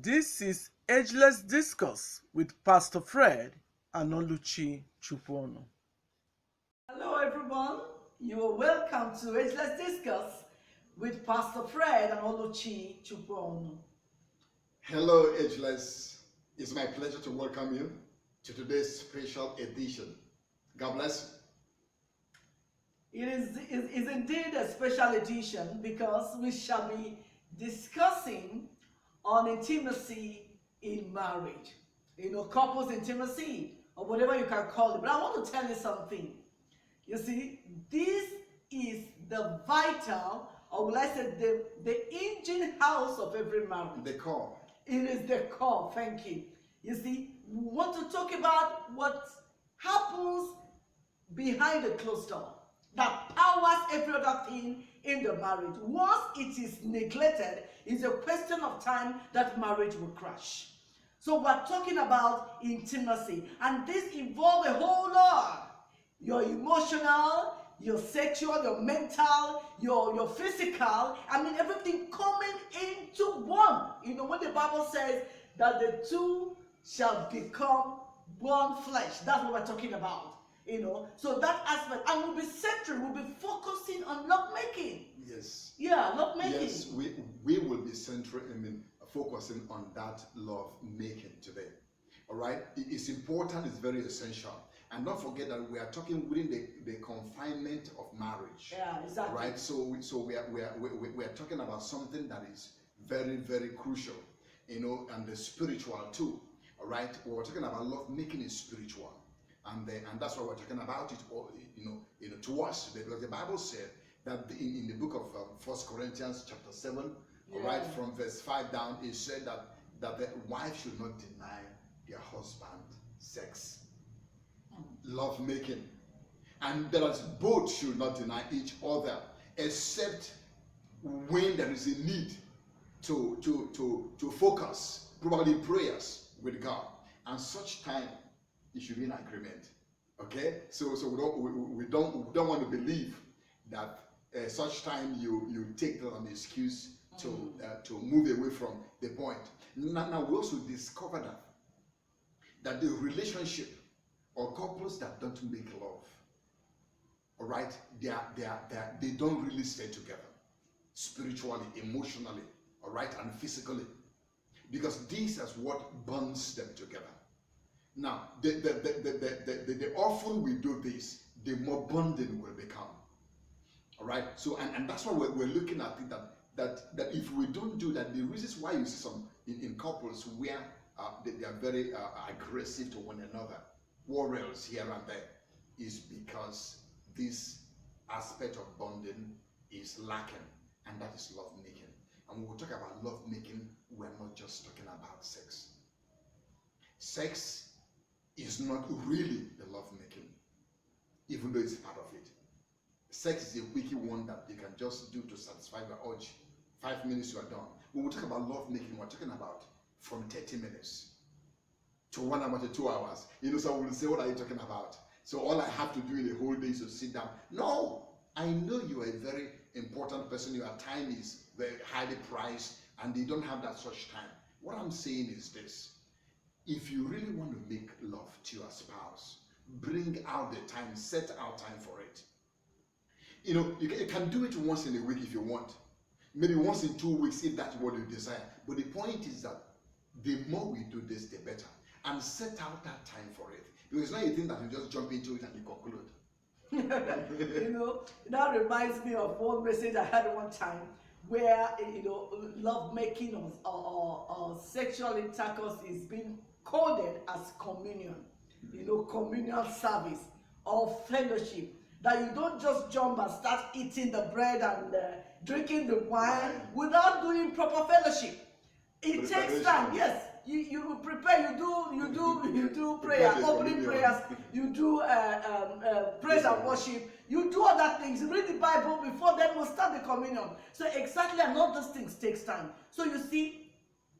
This is Ageless Discourse with Pastor Fred and Oluchi Chukwuonu. Hello everyone, you are welcome to Agelessdiscourse with Pastor Fred and Oluchi Chukwuonu. Hello, Ageless. It's my pleasure to welcome you to today's special edition. God bless It is indeed a special edition because we shall be discussing on intimacy in marriage. Couples intimacy or whatever you can call it. But I want to tell you something. You see, this is the vital, or will I say the engine house of every marriage. you. The core. It is the core, thank you. You see, we want to talk about what happens behind the closed door that powers every other thing in the marriage. Once it is neglected, it's a question of time that marriage will crash. So we're talking about intimacy, and this involves a whole lot. Your emotional, your sexual, your mental, your physical, everything coming into one. When the Bible says that the two shall become one flesh, that's what we're talking about. So that aspect, and we'll be focusing on love making. Yes. Yeah, love making. Yes, we will be focusing on that love making today. All right? It's important, it's very essential. And don't forget that we are talking within the confinement of marriage. Yeah, exactly. All right? So we are talking about something that is very, very crucial, and the spiritual too. All right? We're talking about love making is spiritual. And that's why we're talking about it all, to us today, because the Bible said that in the book of 1 Corinthians chapter 7, all right, from verse 5 down, it said that the wife should not deny their husband sex, love making, and that both should not deny each other, except when there is a need to focus, probably prayers with God, and such time it should be in agreement. Okay, so we don't want to believe that such time you take that as an excuse to move away from the point. Now we also discover that the relationship or couples that don't make love, all right, they don't really stay together spiritually, emotionally, all right, and physically, because this is what bonds them together. Now, the often we do this, the more bonding will become. All right. So, and that's why we're looking at it, that if we don't do that, the reasons why you see some in couples where they are very aggressive to one another, quarrels here and there, is because this aspect of bonding is lacking, and that is love making. And when we talk about love making, we're not just talking about sex. Sex is not really the love making, even though it's part of it. Sex is a quickie one that you can just do to satisfy your urge. 5 minutes, you are done. When we talk about love making, we're talking about from 30 minutes to 1 hour to 2 hours. So we'll say, what are you talking about? So all I have to do in a whole day is to sit down. No, I know you are a very important person. Your time is very highly prized, and they don't have that such time. What I'm saying is this. If you really want to make love to your spouse, bring out the time, set out time for it. You can do it once in a week if you want. Maybe once in 2 weeks if that's what you desire. But the point is that the more we do this, the better. And set out that time for it. Because it's not a thing that you just jump into it and you conclude. That reminds me of one message I had one time where, love making or sexual intercourse is being coded as communion, communion service or fellowship, that you don't just jump and start eating the bread and drinking the wine without doing proper fellowship. It takes time. Yes, you prepare, you do prayer, opening prayers, you do praise and worship, you do other things, you read the Bible before then we'll start the communion. So exactly, and all those things takes time. So you see,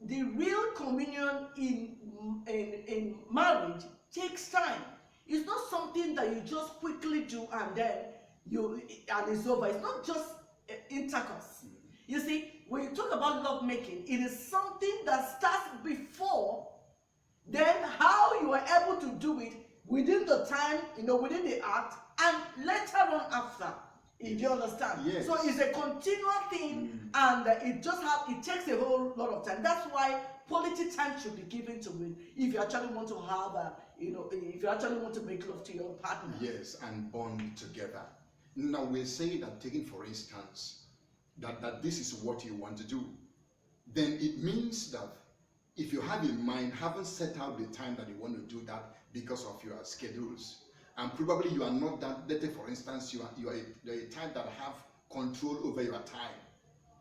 the real communion in marriage takes time. It's not something that you just quickly do and then it's over. It's not just intercourse. You see, when you talk about love making, it is something that starts before, then how you are able to do it within the time, within the act, and later on after. Do you understand? Yes. So it's a continual thing, and it takes a whole lot of time. That's why quality time should be given to it if you actually want to have if you actually want to make love to your partner. Yes, and bond together. Now we say that, taking for instance, that this is what you want to do, then it means that if you have in mind, haven't set out the time that you want to do that because of your schedules, and probably you are not that, let's say for instance, you are a type that have control over your time.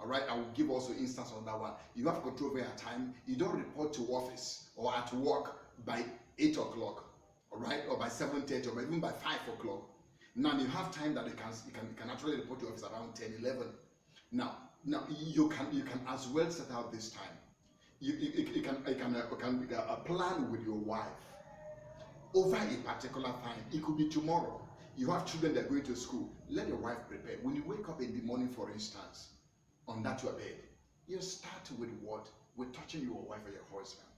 All right, I will give also instance on that one. You have control over your time. You don't report to office or at work by 8 o'clock, all right, or by 7:30, or even by 5 o'clock. Now you have time that you can actually report to office around 10, 11. Now you can as well set out this time. You can plan with your wife over a particular time. It could be tomorrow. You have children that are going to school. Let your wife prepare. When you wake up in the morning, for instance, on that your bed, you start with what? With touching your wife or your husband.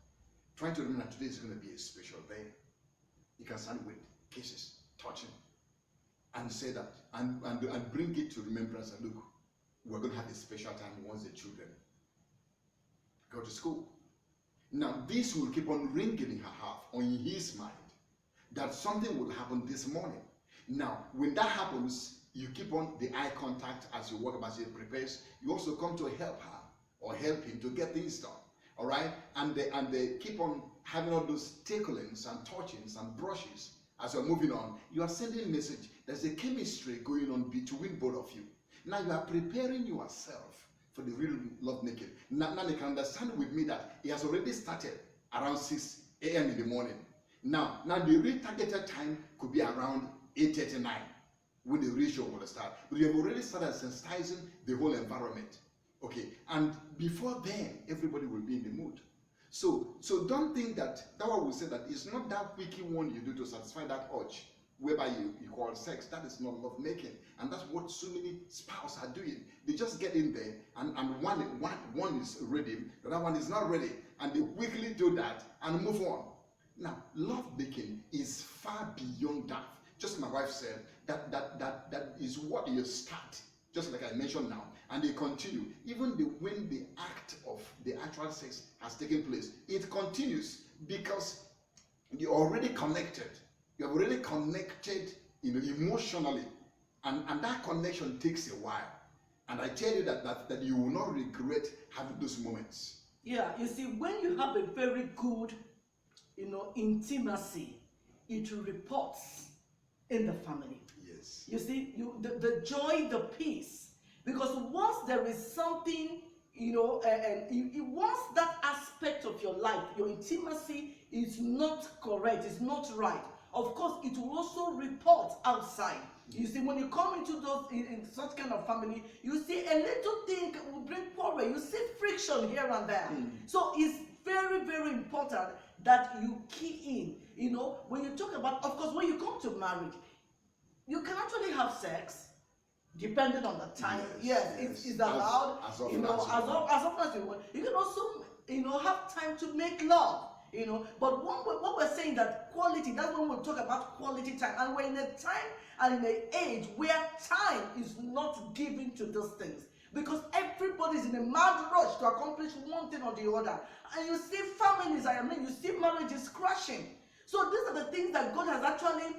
Trying to remember that today is going to be a special day. You can start with kisses, touching, and say that, and bring it to remembrance. And look, we're going to have a special time once the children go to school. Now, this will keep on ringing in her heart, or in his mind, that something will happen this morning. Now, when that happens, you keep on the eye contact as you walk about, as she prepares. You also come to help her or help him to get things done. All right, and they keep on having all those ticklings and touchings and brushes as you're moving on. You are sending a message. There's a chemistry going on between both of you. Now you are preparing yourself for the real love making. Now you can understand with me that it has already started around 6 a.m. in the morning. Now the retargeted time could be around 8:39 when the real show will start. But you have already started sensitizing the whole environment. Okay, and before then, everybody will be in the mood. So don't think that one will say that it's not that quickie one you do to satisfy that urge, whereby you call sex. That is not love making, and that's what so many spouses are doing. They just get in there, and one is ready, the other one is not ready, and they quickly do that and move on. Now, love making is far beyond that. Just my wife said that is what you start. Just like I mentioned now, and they continue. Even when the act of the actual sex has taken place, it continues because you're already connected. You're already connected, emotionally, and that connection takes a while. And I tell you that you will not regret having those moments. Yeah, you see, when you have a very good, intimacy, it reports in the family. Yes. You see, the joy, the peace. Because once there is something, once that aspect of your life, your intimacy is not correct, is not right, of course, it will also report outside. You see, when you come into those in such kind of family, you see a little thing will bring quarrel. You see friction here and there. So it's very, very important that you key in. When you talk about, of course, when you come to marriage, you can actually have sex. Depending on the time, it's allowed. As often as you want. You can also, have time to make love. But what we're saying that quality, that's when we talk about quality time, and we're in a time and in an age where time is not given to those things, because everybody's in a mad rush to accomplish one thing or the other, and you see families. You see marriages crashing. So these are the things that God has actually,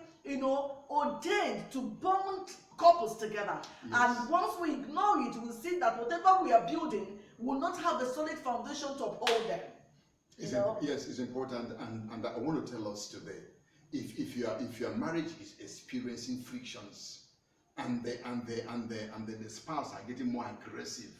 ordained to bond couples together. Yes. And once we ignore it, we'll see that whatever we are building will not have a solid foundation to uphold them. Yes, it's important, and I want to tell us today, if your marriage is experiencing frictions, and the spouse are getting more aggressive,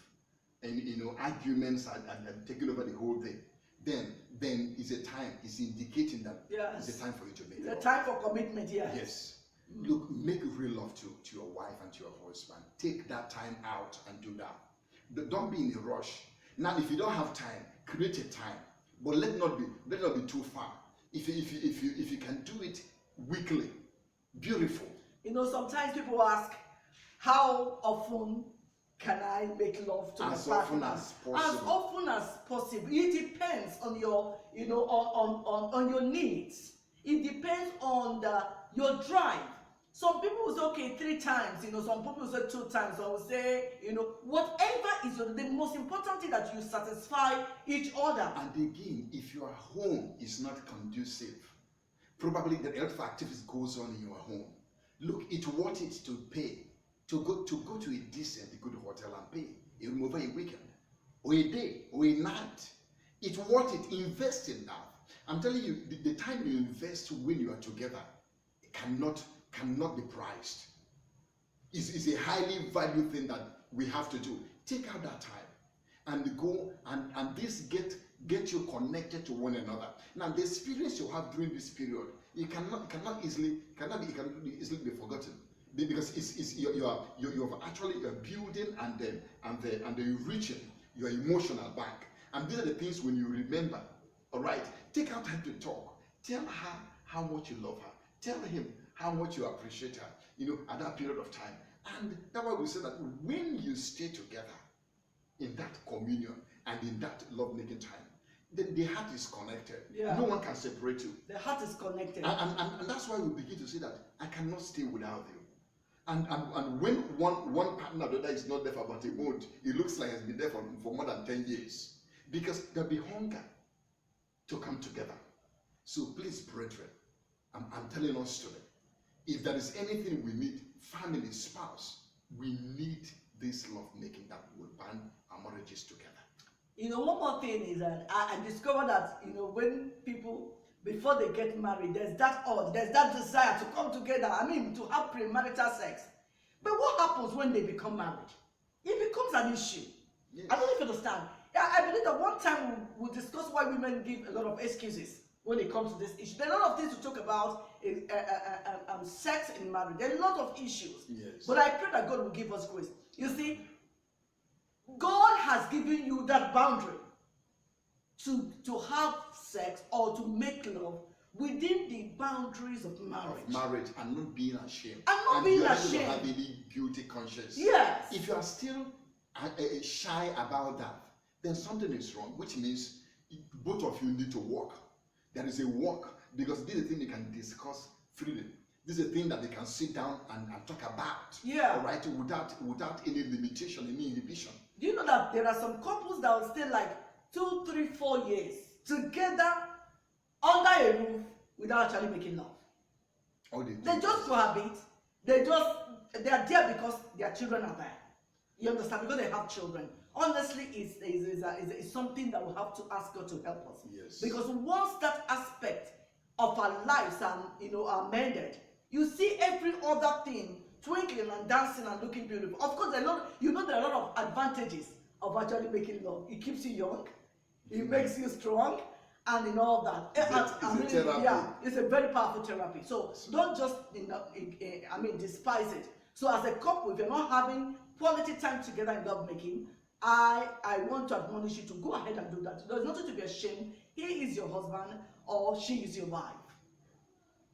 and arguments are taking over the whole thing, then it's indicating that it's a time for you to make love. It's a time for commitment. Yes. Look, make real love to your wife and to your husband. Take that time out and do that. Don't be in a rush. Now, if you don't have time, create a time, but let not be too far. If you can do it weekly, beautiful. Sometimes people ask, how often can I make love to as my often partner? as possible. As often as possible. It depends on your, on your needs. It depends on your drive. Some people will say, okay, 3 times, some people will say 2 times. I will say, whatever is the most important thing that you satisfy each other. And again, if your home is not conducive, probably the health activities goes on in your home. Look, it's worth it to pay to go to a decent, good hotel and pay a room over a weekend, or a day, or a night. It's worth it. Invest in that. I'm telling you, the time you invest when you are together cannot be priced. It's a highly valued thing that we have to do. Take out that time and go and this get you connected to one another. Now, the experience you have during this period, it cannot easily be forgotten, because you're building and then you're reaching your emotional bank. And these are the things when you remember. All right, take out time to talk. Tell her how much you love her. Tell him how much you appreciate her, at that period of time. And that's why we say that when you stay together in that communion and in that love-making time, then the heart is connected. Yeah. No one can separate you. The heart is connected. And that's why we begin to say that I cannot stay without you. And when one partner that is not there for about a month, it looks like it's been there for more than 10 years. Because there'll be hunger to come together. So please, brethren, I'm telling us today, if there is anything we need, family, spouse, we need this love making that will bind our marriages together. One more thing is that I discovered that, when people, before they get married, there's that urge, there's that desire to come together, to have premarital sex. But what happens when they become married? It becomes an issue. Yes. I don't know if you understand. I believe that one time we'll discuss why women give a lot of excuses when it comes to this issue. There are a lot of things to talk about in sex in marriage. There are a lot of issues. Yes. But I pray that God will give us grace. You see, God has given you that boundary to have sex or to make love within the boundaries of marriage. And not being ashamed. And not being ashamed. You don't have any guilty conscience. Yes. If you are still shy about that, then something is wrong, which means both of you need to work. There is a work, because this is a thing they can discuss freely. This is a thing that they can sit down and talk about. Yeah. All right, without any limitation, any inhibition. Do you know that there are some couples that will stay like 2, 3, 4 years together under a roof without actually making love? They just cohabit. They are there because their children are there. You understand? Because they have children. Honestly, it's something that we have to ask God to help us. Yes. Because once that aspect of our lives are mended, you see every other thing twinkling and dancing and looking beautiful. Of course, there are a lot of advantages of actually making love. It keeps you young, it makes you strong, and all that. It's a therapy. Yeah, it's a very powerful therapy. So don't just despise it. So as a couple, if you're not having quality time together in love making, I want to admonish you to go ahead and do that. There's nothing to be ashamed. He is your husband or she is your wife.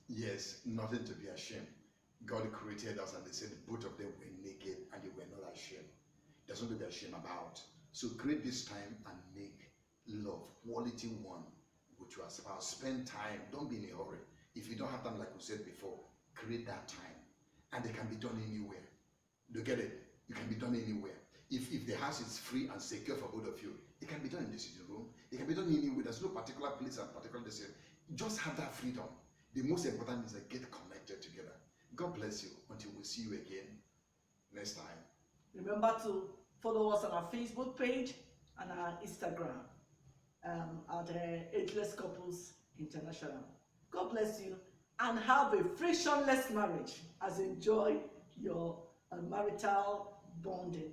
Yes, nothing to be ashamed. God created us and they said both of them were naked and they were not ashamed. There's nothing to be ashamed about. So create this time and make love, quality one with your spouse. Spend time. Don't be in a hurry. If you don't have time, like we said before, create that time. And it can be done anywhere. You get it? It can be done anywhere. If the house is free and secure for both of you, it can be done in the sitting room. It can be done anywhere. There's no particular place and particular decision. Just have that freedom. The most important is to get connected together. God bless you until we see you again next time. Remember to follow us on our Facebook page and our Instagram at Ageless Couples International. God bless you and have a frictionless marriage as you enjoy your marital bonding.